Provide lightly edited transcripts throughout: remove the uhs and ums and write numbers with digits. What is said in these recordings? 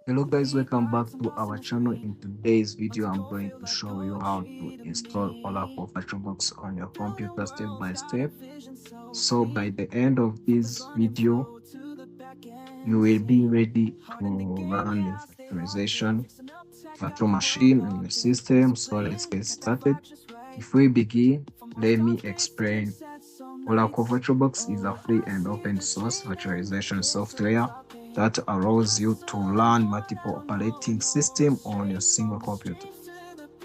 Hello guys, welcome back to our channel. In today's video, I'm going to show you how to install Oracle VirtualBox on your computer step by step. So by the end of this video, you will be ready to run the virtualization virtual machine on your system. So let's get started. Before we begin, let me explain. Oracle VirtualBox is a free and open source virtualization software that allows you to run multiple operating systems on your single computer.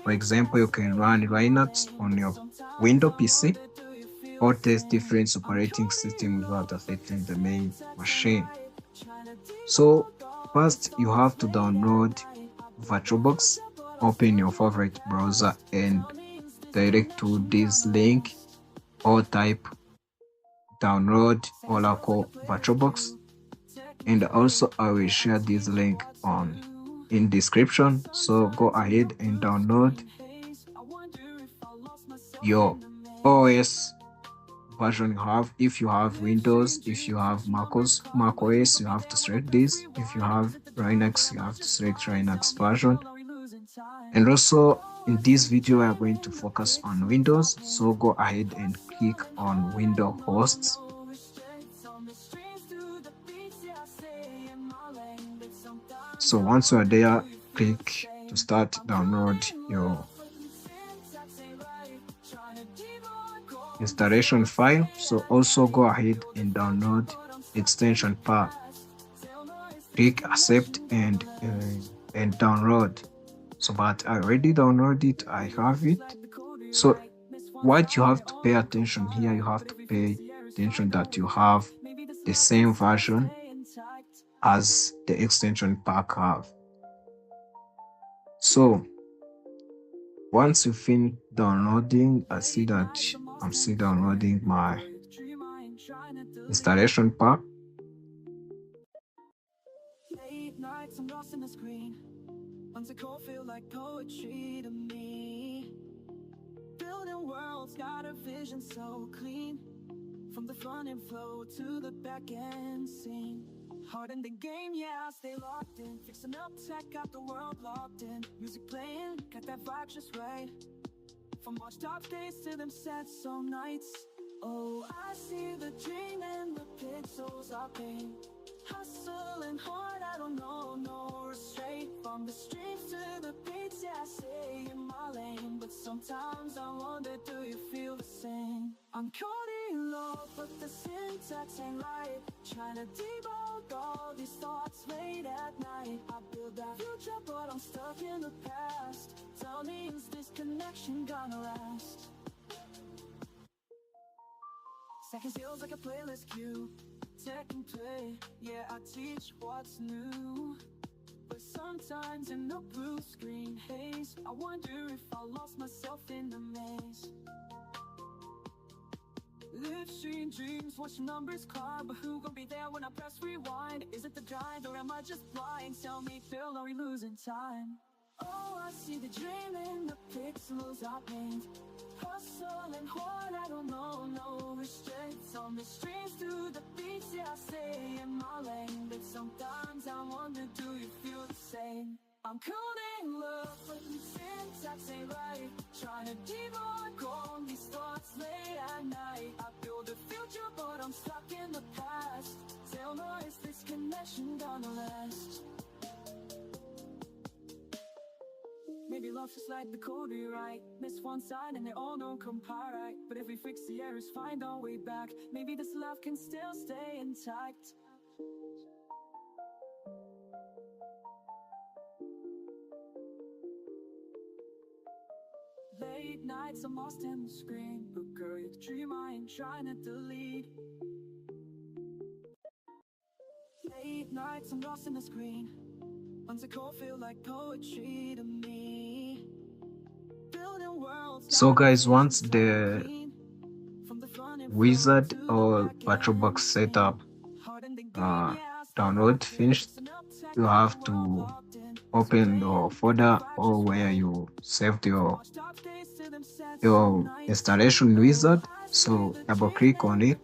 For example, you can run Linux on your Windows PC or test different operating systems without affecting the main machine. So first, you have to download VirtualBox. Open your favorite browser and direct to this link or type download Oracle VirtualBox, and also I will share this link in description. So go ahead and download your OS version you have. If you have Windows, if you have Mac OS, you have to select this. If you have Linux, you have to select Linux version. And also in this video, we are going to focus on Windows. So go ahead and click on Windows hosts. So once you are there, click to start download your installation file. So also go ahead and download extension pack. Click accept and download. So but I already downloaded it, I have it. So what you have to pay attention here, you have to pay attention that you have the same version as the extension pack have. So once you finish downloading, I see that I'm still downloading my installation pack. Late nights, I'm lost in the screen. Once a call feel like poetry to me. Building worlds, got a vision so clean. From the front end flow to the back end scene. Hard in the game, yeah, I stay locked in. Fixing up tech, got the world locked in. Music playing, got that vibe just right. From watchdog days to them sad soul nights. Oh, I see the dream in the pixels I paint. Hustling hard, I don't know, no restraint. From the streets to the beats, yeah, I stay in my lane. But sometimes I wonder, do you feel the same? I'm coding low, but the syntax ain't right. Trying to debug all these thoughts late at night. I build that future, but I'm stuck in the past. Tell me, is this connection gonna last? Seconds feels like a playlist queue. Tech and play, yeah, I teach what's new. But sometimes in the blue screen haze, I wonder if I lost myself in the maze. Live stream dreams, watch the numbers climb. But who gon' be there when I press rewind? Is it the grind or am I just blind? Tell me, Phil, are we losing time? Oh, I see the dream in the pixels I paint. Hustling hard, I don't know, no restraints. On the streets to the beats, yeah, I stay in my lane. But sometimes I wonder, do you feel the same? I'm coding love, but the syntax ain't right. Trying to debug all these thoughts late at night. I build a future, but I'm stuck in the past. Tell me, is this connection gonna last? Maybe love's just like the code we write. Miss one side and they all don't compare right. But if we fix the errors, find our way back. Maybe this love can still stay intact. Late nights, I'm lost in the screen. But girl, you dream I ain't trying to delete. Late nights, I'm lost in the screen. Once a call feel like poetry to me. Building worlds. So guys, once the wizard or VirtualBox setup download finished, you have to open the folder or where you saved your installation wizard. So double click on it.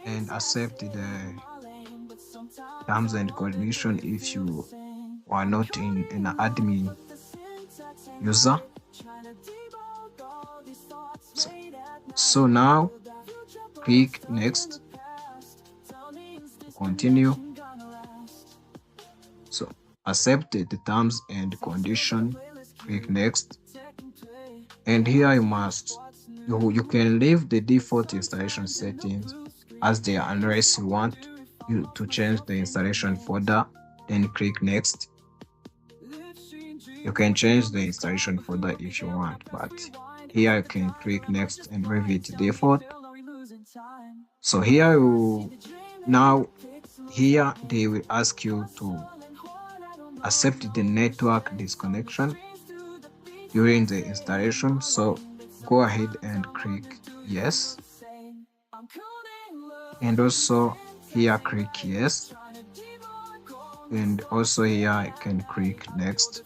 and accept the terms and condition if you are not in an admin user. So now click next to continue. So accept the terms and condition, click next, and here you can leave the default installation settings as they are unless you want you to change the installation folder, then click next. You can change the installation folder if you want, but here you can click next and leave it default. So here here they will ask you to accept the network disconnection during the installation, so go ahead and click yes, and also here click yes, and also here I can click next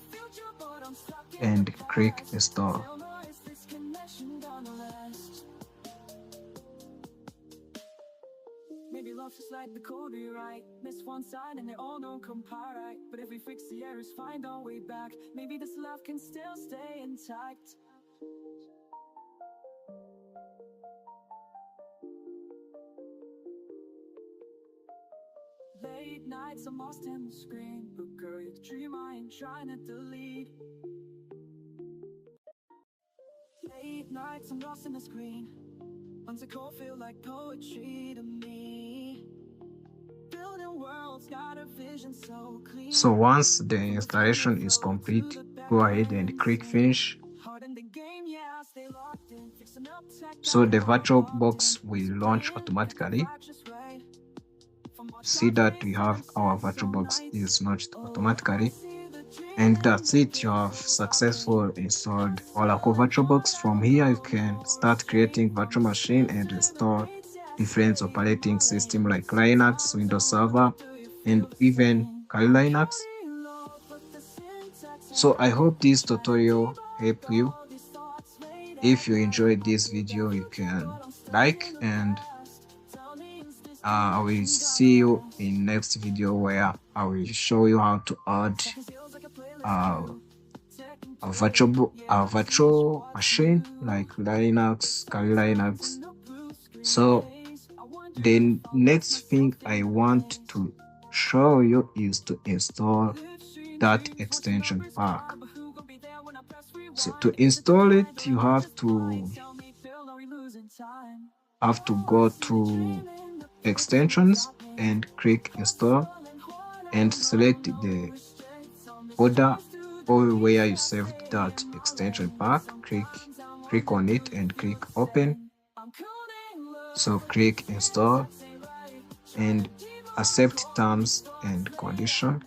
and click install. Maybe love's just like the code rewrite. Miss one side and they all don't compare right. But if we fix the errors, find our way back, maybe this love can still stay intact. Late nights I'm lost in the screen, but girl, you're the dream I ain't trying to delete. Late nights I'm lost in the screen, once a call feel like poetry to me. Building worlds, got a vision so clean. So once the installation is complete, go ahead and click finish. So the VirtualBox will launch automatically. See that we have our VirtualBox is launched automatically, and that's it. You have successfully installed Oracle VirtualBox. From here you can start creating virtual machine and install different operating systems like Linux, Windows Server, and even Kali Linux. So I hope this tutorial helped you. If you enjoyed this video, you can like, and I will see you in next video where I will show you how to add a virtual machine like Linux, Kali Linux. So the next thing I want to show you is to install that extension pack. So to install it, you have to go to extensions and click install, and select the folder or where you saved that extension pack. Click on it and click open. So click install and accept terms and condition.